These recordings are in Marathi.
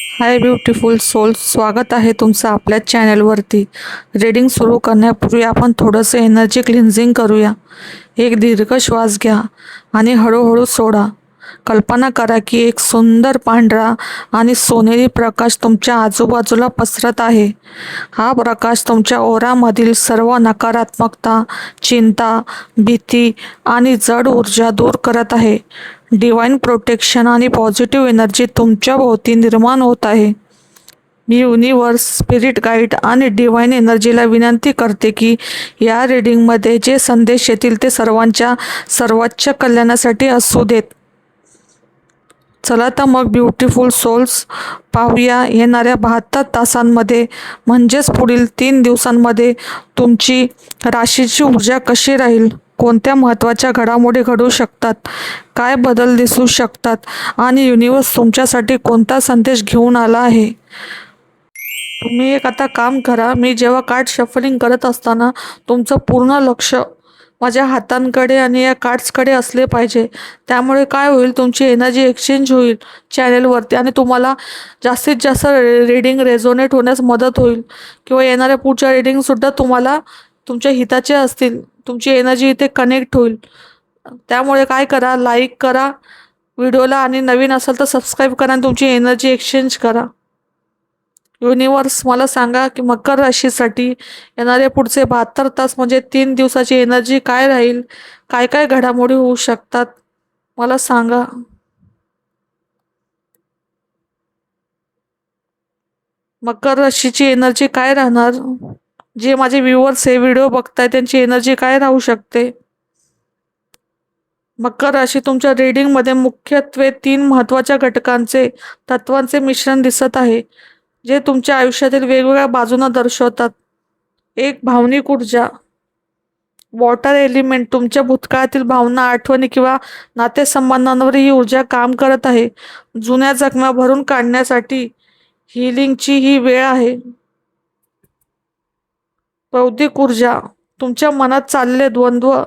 हाय ब्युटिफुल सोल, स्वागत आहे तुमचं आपल्या चॅनलवरती. रीडिंग सुरू करण्यापूर्वी आपण थोडंसं एनर्जी क्लिन्झिंग करूया. एक दीर्घ श्वास घ्या आणि हळूहळू सोडा. कल्पना करा की एक सुंदर पांढरा आणि सोनेरी प्रकाश तुमच्या आजूबाजूला पसरत आहे. हा प्रकाश तुमच्या ओरामधील सर्व नकारात्मकता, चिंता, भीती आणि जड ऊर्जा दूर करत आहे. डिवाइन प्रोटेक्शन आणि पॉझिटिव्ह एनर्जी तुमच्या भोवती निर्माण होत आहे. मी युनिवर्स, स्पिरिट गाईड आणि डिवाइन एनर्जीला विनंती करते की या रीडिंगमध्ये जे संदेश येतील ते सर्वांच्या सर्वोच्च कल्याणासाठी असू देत. चला तर मग ब्युटिफुल सोल्स, पाहूया येणाऱ्या 72 तासांमध्ये म्हणजेच पुढील 3 दिवसांमध्ये तुमची राशीची ऊर्जा कशी राहील, कोणत्या महत्त्वाच्या घडामोडी घडू शकतात, काय बदल दिसू शकतात आणि युनिवर्स तुमच्यासाठी कोणता संदेश घेऊन आला आहे. तुम्ही एक आता काम करा. मी जेव्हा कार्ड शफलिंग करत असताना तुमचं पूर्ण लक्ष माझ्या हातांकडे आणि या कार्ड्सकडे असले पाहिजे. त्यामुळे काय होईल, तुमची एनर्जी एक्सचेंज होईल चॅनेलवरती आणि तुम्हाला जास्तीत जास्त रीडिंग रेझोनेट होण्यास मदत होईल किंवा येणाऱ्या पुढच्या रीडिंगसुद्धा तुम्हाला तुमच्या हिताचे असतील. तुमची एनर्जी इथे कनेक्ट होईल. त्यामुळे काय करा, लाईक करा व्हिडिओला आणि नवीन असाल तर सबस्क्राईब करा आणि तुमची एनर्जी एक्सचेंज करा. युनिवर्स मला सांगा की मकर राशीसाठी येणारे पुढचे 72 तास म्हणजे 3 दिवसाची एनर्जी काय राहील, काय काय घडामोडी होऊ शकतात मला सांगा. मकर राशीची एनर्जी काय राहणार, जे माझे व्ह्युअर्स हे व्हिडिओ बघताय त्यांची एनर्जी काय राहू शकते. मकर राशी तुमच्या रीडिंगमध्ये मुख्यत्वे 3 महत्त्वाच्या घटकांचे, तत्वांचे मिश्रण दिसत आहे, जे तुमच्या आयुष्यातील वेगवेगळ्या बाजूंना दर्शवतात. एक, भावनिक ऊर्जा. वॉटर एलिमेंट तुमच्या भूतकाळातील भावना, आठवणी किंवा नातेसंबंधांवर ही ऊर्जा काम करत आहे. जुन्या जखमा भरून काढण्यासाठी हिलिंगची ही वेळ आहे. बौद्धिक ऊर्जा तुमच्या मनात चाललेले द्वंद्व,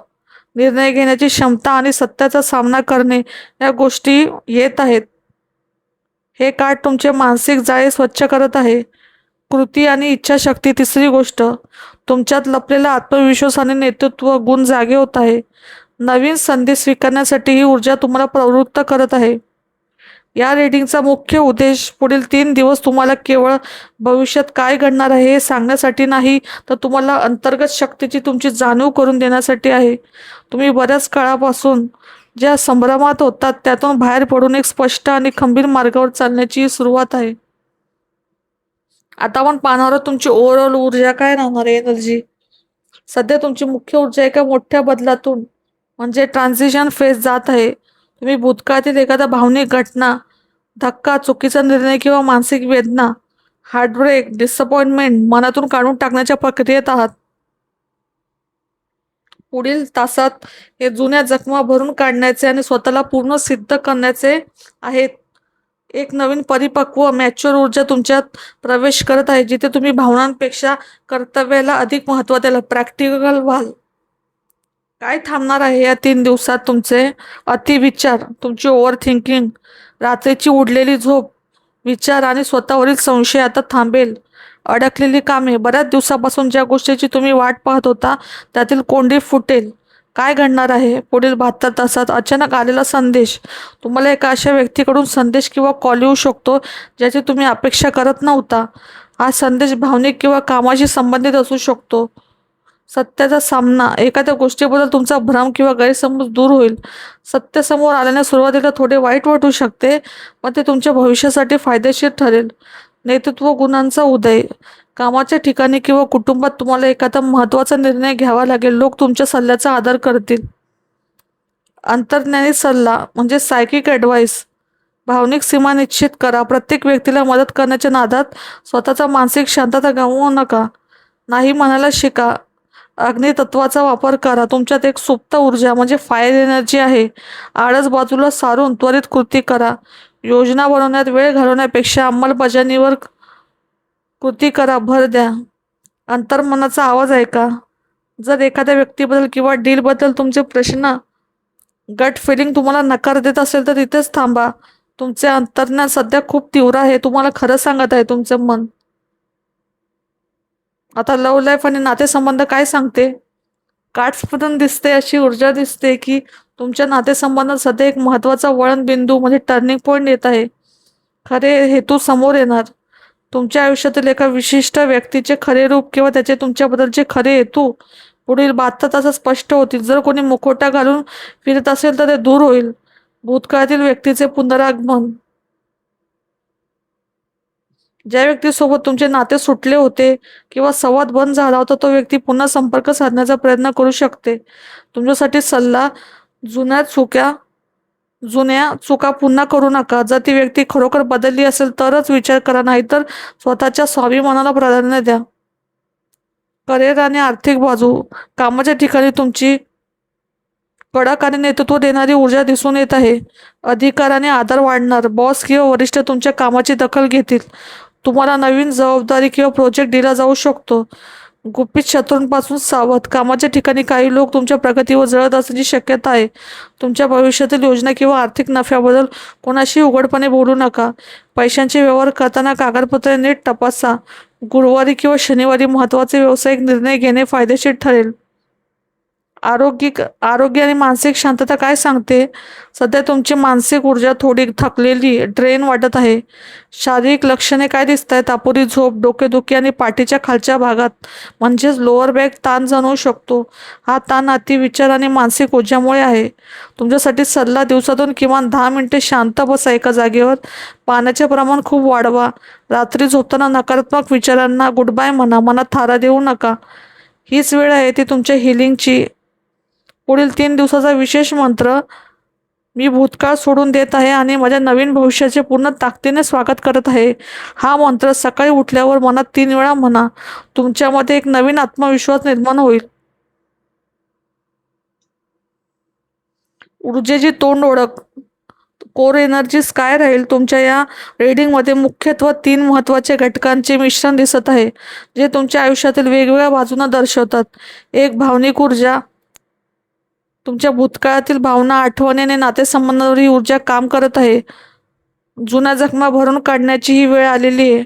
निर्णय घेण्याची क्षमता आणि सत्याचा सामना करणे या गोष्टी येत आहेत. हे कार्ड तुमचे मानसिक जाळे स्वच्छ करत आहे. कृती आणि इच्छाशक्ती. तिसरी गोष्ट, तुमच्यात लपलेला आत्मविश्वास आणि नेतृत्व गुण जागे होत आहे. नवीन संधी स्वीकारण्यासाठी ही ऊर्जा तुम्हाला प्रवृत्त करत आहे. या रीडिंगचा मुख्य उद्देश पुढील 3 दिवस तुम्हाला केवळ भविष्यात काय घडणार आहे हे सांगण्यासाठी नाही, तर तुम्हाला अंतर्गत शक्तीची तुमची जाणीव करून देण्यासाठी आहे. तुम्ही बऱ्याच काळापासून ज्या संभ्रमात होतात त्यातून बाहेर पडून एक स्पष्ट आणि खंबीर मार्गावर चालण्याची ही सुरुवात आहे. आता आपण पाहणार आहोत तुमची ओव्हरऑल ऊर्जा काय राहणार आहे, एनर्जी. सध्या तुमची मुख्य ऊर्जा एका मोठ्या बदलातून म्हणजे ट्रान्झिशन फेज जात आहे. तुम्ही भूतकाळातील एखादा भावनिक घटना, धक्का, चुकीचा निर्णय किंवा मानसिक वेदना, हार्टब्रेक, डिसअपॉइंटमेंट मनातून काढून टाकण्याच्या प्रक्रियेत आहात. पुढील तासात हे जुन्या जखमा भरून काढण्याचे आणि स्वतःला पूर्ण सिद्ध करण्याचे आहेत. एक नवीन परिपक्व मॅच्युअर ऊर्जा तुमच्यात प्रवेश करत आहे, जिथे तुम्ही भावनांपेक्षा कर्तव्याला अधिक महत्त्व द्याल, प्रॅक्टिकल व्हाल. काय थांबणार आहे या 3 दिवसात? तुमचे अतिविचार, तुमची ओव्हर थिंकिंग, रात्रीची उडलेली झोप, विचार आणि स्वतःवरील संशय आता थांबेल. अडकलेली कामे, बऱ्याच दिवसापासून ज्या गोष्टीची तुम्ही वाट पाहत होता त्यातील कोंडी फुटेल. काय घडणार आहे पुढील 72 तासात? अचानक आलेला संदेश. तुम्हाला एका अशा व्यक्तीकडून संदेश किंवा कॉल येऊ शकतो ज्याची तुम्ही अपेक्षा करत नव्हता. हा संदेश भावनिक किंवा कामाशी संबंधित असू शकतो. सत्याचा सामना, एखाद्या गोष्टीबद्दल तुमचा भ्रम किंवा गैरसमज दूर होईल. सत्य समोर आल्याने सुरुवातीला थोडे वाईट वाटू शकते, पण ते तुमच्या भविष्यासाठी फायदेशीर ठरेल. नेतृत्व गुणांचा उदय, कामाच्या ठिकाणी किंवा कुटुंबात तुम्हाला एखादा महत्त्वाचा निर्णय घ्यावा लागेल. लोक तुमच्या सल्ल्याचा आदर करतील. अंतर्ज्ञानी सल्ला म्हणजे सायकिक ॲडवाईस. भावनिक सीमा निश्चित करा. प्रत्येक व्यक्तीला मदत करण्याच्या नादात स्वतःचा मानसिक शांतता गमावू नका. नाही म्हणायला शिका. अग्नितत्वाचा वापर करा. तुमच्यात एक सुप्त ऊर्जा म्हणजे फायर एनर्जी आहे. आळस बाजूला सारून त्वरित कृती करा. योजना बनवण्यात वेळ घालवण्यापेक्षा अंमलबजावणीवर कृती करा भर द्या. अंतर्मनाचा आवाज ऐका. जर एखाद्या व्यक्तीबद्दल किंवा डीलबद्दल तुमचे प्रश्न, गट फिलिंग तुम्हाला नकार देत असेल तर तिथेच थांबा. तुमचे अंतर्ज्ञान सध्या खूप तीव्र आहे. तुम्हाला खरं सांगत आहे तुमचं मन. आता लव्ह लाईफ आणि नातेसंबंध काय सांगते? कार्ड्समधून दिसते अशी ऊर्जा दिसते की तुमच्या नातेसंबंधात सध्या एक महत्वाचा वळण बिंदू म्हणजे टर्निंग पॉइंट येत आहे. खरे हेतू समोर येणार. तुमच्या आयुष्यातील एका विशिष्ट व्यक्तीचे खरे रूप किंवा त्याचे तुमच्याबद्दलचे खरे हेतू पुढील 72 तासात स्पष्ट होतील. जर कोणी मुखवटा घालून फिरत असेल तर ते दूर होईल. भूतकाळातील व्यक्तीचे पुनरागमन. ज्या व्यक्तीसोबत तुमचे नाते सुटले होते किंवा संवाद बंद झाला होता तो व्यक्ती पुन्हा संपर्क साधण्याचा प्रयत्न करू शकते. तुमच्यासाठी सल्ला, जुन्या चुक्या जुन्या चुका पुन्हा करू नका. जर ती व्यक्ती खरोखर बदलली असेल तरच विचार करा, नाहीतर स्वतःच्या स्वाभिमानाला प्राधान्य द्या. करिअर आणि आर्थिक बाजू. कामाच्या ठिकाणी तुमची कडक आणि नेतृत्व देणारी ऊर्जा दिसून येत आहे. अधिकार आणि आदर वाढणार. बॉस किंवा वरिष्ठ तुमच्या कामाची दखल घेतील. तुम्हाला नवीन जबाबदारी किंवा प्रोजेक्ट दिला जाऊ शकतो. गुपित शत्रूंपासून सावध. कामाच्या ठिकाणी काही लोक तुमच्या प्रगतीवर जळत असण्याची शक्यता आहे. तुमच्या भविष्यातील योजना किंवा आर्थिक नफ्याबद्दल कोणाशी उघडपणे बोलू नका. पैशांचे व्यवहार करताना कागदपत्रे नीट तपासा. गुरुवारी किंवा शनिवारी महत्त्वाचे व्यावसायिक निर्णय घेणे फायदेशीर ठरेल. आरोग्य आणि मानसिक शांतता काय सांगते? सध्या तुमची मानसिक ऊर्जा थोडी थकलेली, ड्रेन वाटत आहे. शारीरिक लक्षणे काय दिसत आहेत? अपुरी झोप, डोकेदुखी आणि पाठीच्या खालच्या भागात म्हणजेच लोअर बॅक ताण जाणवू शकतो. हा ताण अतिविचार आणि मानसिक ऊर्जामुळे आहे. तुमच्यासाठी सल्ला, दिवसातून किमान 10 मिनिटे शांत बसा एका जागेवर. पाण्याचे प्रमाण खूप वाढवा. रात्री झोपताना नकारात्मक विचारांना गुड बाय म्हणा. मनात थारा देऊ नका. हीच वेळ आहे ती तुमच्या हिलिंगची. पुढील 3 दिवसाचा विशेष मंत्र. मी भूतकाळ सोडून देत आहे आणि माझ्या नवीन भविष्याचे पूर्ण ताकदीने स्वागत करत आहे. हा मंत्र सकाळी उठल्यावर मनात 3 वेळा म्हणा. तुमच्यामध्ये एक नवीन आत्मविश्वास निर्माण होईल. ऊर्जेची तोंड ओळख. कोर एनर्जीज काय राहील? तुमच्या या रीडिंगमध्ये मुख्यत्वे 3 महत्त्वाचे घटकांचे मिश्रण दिसत आहे, जे तुमच्या आयुष्यातील वेगवेगळ्या बाजूंना दर्शवतात. एक, भावनिक ऊर्जा. तुमच्या भूतकाळातील भावना, आठवणी आणि नातेसंबंधांवर ही ऊर्जा काम करत आहे. जुन्या जखमा भरून काढण्याची ही वेळ आलेली आहे.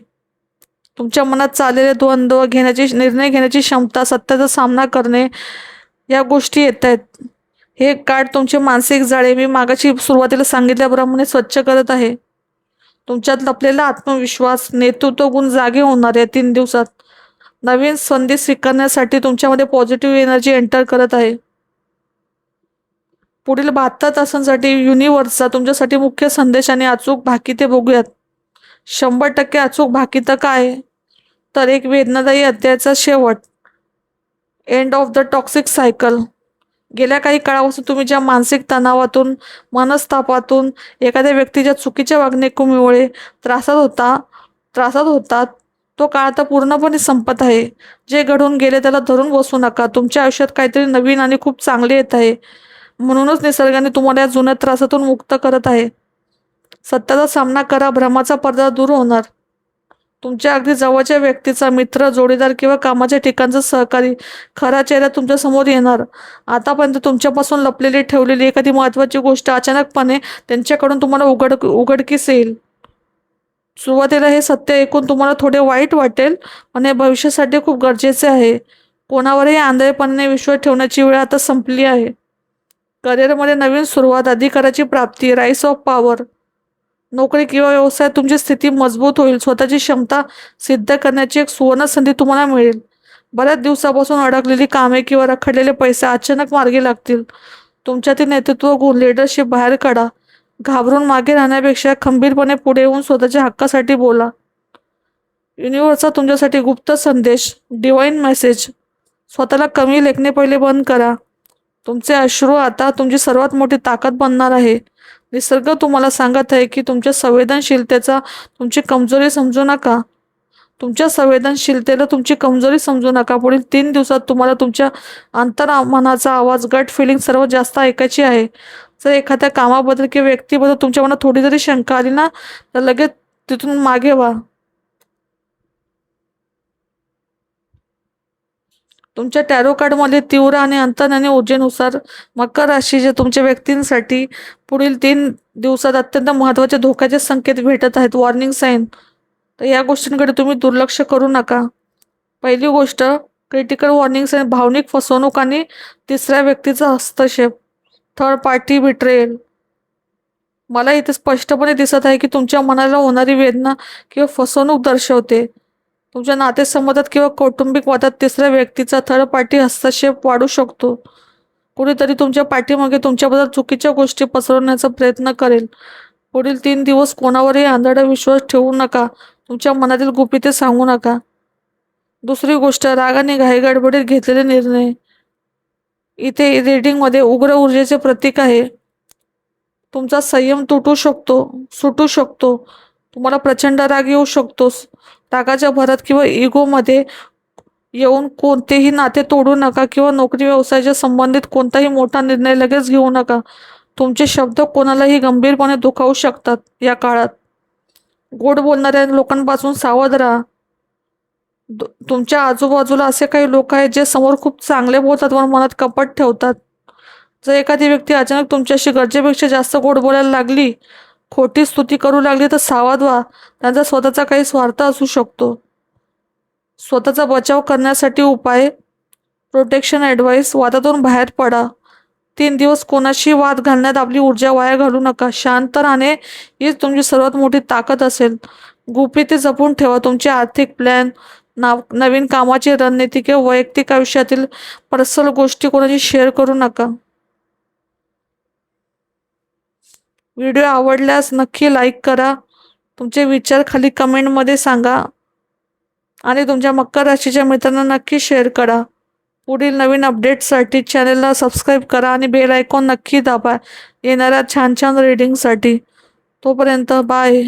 तुमच्या मनात चाललेले द्वंद्व, निर्णय घेण्याची क्षमता, सत्याचा सामना करणे, या गोष्टी येत आहेत. हे कार्ड तुमचे मानसिक जाळे मी मागाशी सुरुवातीला सांगितल्याप्रमाणे स्वच्छ करत आहे. तुमच्यात लपलेला आत्मविश्वास, नेतृत्व गुण जागे होणार या 3 दिवसात. नवीन संधी स्वीकारण्यासाठी तुमच्यामध्ये पॉझिटिव्ह एनर्जी एंटर करत आहे. पुढील 72 तासांसाठी युनिव्हर्सचा तुमच्यासाठी मुख्य संदेश आणि अचूक भाकिते बघूयात. 100% अचूक भाकितं काय? तर एक वेदनादायी अध्यायाचा शेवट. End of the toxic cycle. गेल्या काही काळापासून तुम्ही ज्या मानसिक तणावातून, मनस्तापातून, एखाद्या व्यक्तीच्या चुकीच्या वागणुकीमुळे त्रासात होतात, तो काळ आता पूर्णपणे संपत आहे. जे घडून गेले त्याला धरून बसू नका. तुमच्या आयुष्यात काहीतरी नवीन आणि खूप चांगले येत आहे. म्हणूनच निसर्गाने तुम्हाला या जुन्या त्रासातून मुक्त करत आहे. सत्याचा सामना करा. भ्रमाचा पडदा दूर होणार. तुमच्या अगदी जवळच्या व्यक्तीचा, मित्र, जोडीदार किंवा कामाच्या ठिकाणचा सहकारी खरा चेहरा तुमच्या समोर येणार. आतापर्यंत तुमच्यापासून लपलेली ठेवलेली एखादी महत्त्वाची गोष्ट अचानकपणे त्यांच्याकडून तुम्हाला उघडकीस येईल. सुरुवातीला हे सत्य ऐकून तुम्हाला थोडे वाईट वाटेल, पण हे भविष्यासाठी खूप गरजेचे आहे. कोणावरही आंधळेपणाने विश्वास ठेवण्याची वेळ आता संपली आहे. करिअरमध्ये नवीन सुरुवात, अधिकाराची प्राप्ती, राईस ऑफ पॉवर. नोकरी किंवा व्यवसायात तुमची स्थिती मजबूत होईल. स्वतःची क्षमता सिद्ध करण्याची एक सुवर्ण संधी तुम्हाला मिळेल. बऱ्याच दिवसापासून अडकलेली कामे किंवा रखडलेले पैसे अचानक मार्गी लागतील. तुमच्यातील नेतृत्व गुण, लिडरशिप बाहेर काढा. घाबरून मागे राहण्यापेक्षा खंबीरपणे पुढे येऊन स्वतःच्या हक्कासाठी बोला. युनिव्हर्सचा तुमच्यासाठी गुप्त संदेश, डिवाइन मेसेज. स्वतःला कमी लेखणे पहिले बंद करा. तुमचे अश्रू आता तुमची सर्वात मोठी ताकद बनणार आहे. निसर्ग तुम्हाला सांगत आहे की तुमच्या संवेदनशीलतेचा तुमची कमजोरी समजू नका. तुमची कमजोरी समजू नका. पुढील 3 दिवसात तुम्हाला तुमच्या अंतर्मनाचा आवाज, गट फिलिंग सर्वात जास्त ऐकायची आहे. जर एखाद्या कामाबद्दल किंवा व्यक्तीबद्दल तुमच्या मनात थोडी जरी शंका आली ना, तर लगेच तिथून मागे व्हा. तुमच्या टॅरो कार्डमध्ये तीव्र आणि अंतर्ज्ञानी ऊर्जेनुसार मकर राशीच्या तुमच्या व्यक्तींसाठी पुढील 3 दिवसात अत्यंत महत्त्वाचे धोक्याचे संकेत भेटत आहेत, वॉर्निंग साईन. तर या गोष्टींकडे तुम्ही दुर्लक्ष करू नका. पहिली गोष्ट, क्रिटिकल वॉर्निंग साईन, भावनिक फसवणूक आणि तिसऱ्या व्यक्तीचा हस्तक्षेप, थर्ड पार्टी बिट्रेयल. मला इथे स्पष्टपणे दिसत आहे की तुमच्या मनाला होणारी वेदना किंवा फसवणूक दर्शवते. तुमच्या नातेसंबंधात किंवा कौटुंबिक वादात तिसऱ्या व्यक्तीचा थर्ड पार्टी हस्तक्षेप वाढू शकतो. कुणीतरी तुमच्या पाठीमागे तुमच्याबद्दल चुकीच्या गोष्टी पसरवण्याचा प्रयत्न करेल. पुढील 3 दिवस कोणावरही आंधळा विश्वास ठेवू नका. तुमच्या मनातील गुपिते सांगू नका. दुसरी गोष्ट, राग आणि घाईगडबडीत घेतलेले निर्णय. इथे रीडिंगमध्ये उग्र ऊर्जेचे प्रतीक आहे. तुमचा संयम सुटू शकतो. तुम्हाला प्रचंड राग येऊ शकतो. रागाच्या भरात किंवा इगोमध्ये येऊन कोणतेही नाते तोडू नका किंवा नोकरी व्यवसायाच्या संबंधित कोणताही मोठा निर्णय लगेच घेऊ नका. तुमचे शब्द कोणालाही गंभीरपणे दुखावू शकतात. या काळात गोड बोलणाऱ्या लोकांपासून सावध राहा. तुमच्या आजूबाजूला असे काही लोक आहेत जे समोर खूप चांगले बोलतात पण मनात कपट ठेवतात. जर एखादी व्यक्ती अचानक तुमच्याशी गरजेपेक्षा जास्त गोड बोलायला लागली, खोटी स्तुती करू लागली, तर सावध व्हा. त्यांचा स्वतःचा काही स्वार्थ असू शकतो. स्वतःचा बचाव करण्यासाठी उपाय, प्रोटेक्शन ॲडवाईस, वादातून बाहेर पडा. 3 दिवस कोणाशी वाद घालण्यात आपली ऊर्जा वाया घालू नका. शांत राहणे हीच तुमची सर्वात मोठी ताकद असेल. गुपिते जपून ठेवा. तुमचे आर्थिक प्लॅन, नवीन कामाची रणनीती किंवा वैयक्तिक आयुष्यातील पर्सनल गोष्टी कोणाशी शेअर करू नका. व्हिडिओ आवडल्यास नक्की लाईक करा. तुमचे विचार खाली कमेंटमध्ये सांगा आणि तुमच्या मकर राशीच्या मित्रांना नक्की शेअर करा. पुढील नवीन अपडेट्ससाठी चॅनलला सबस्क्राईब करा आणि बेल आयकॉन नक्की दाबा येणाऱ्या छान छान रीडिंगसाठी. तोपर्यंत बाय.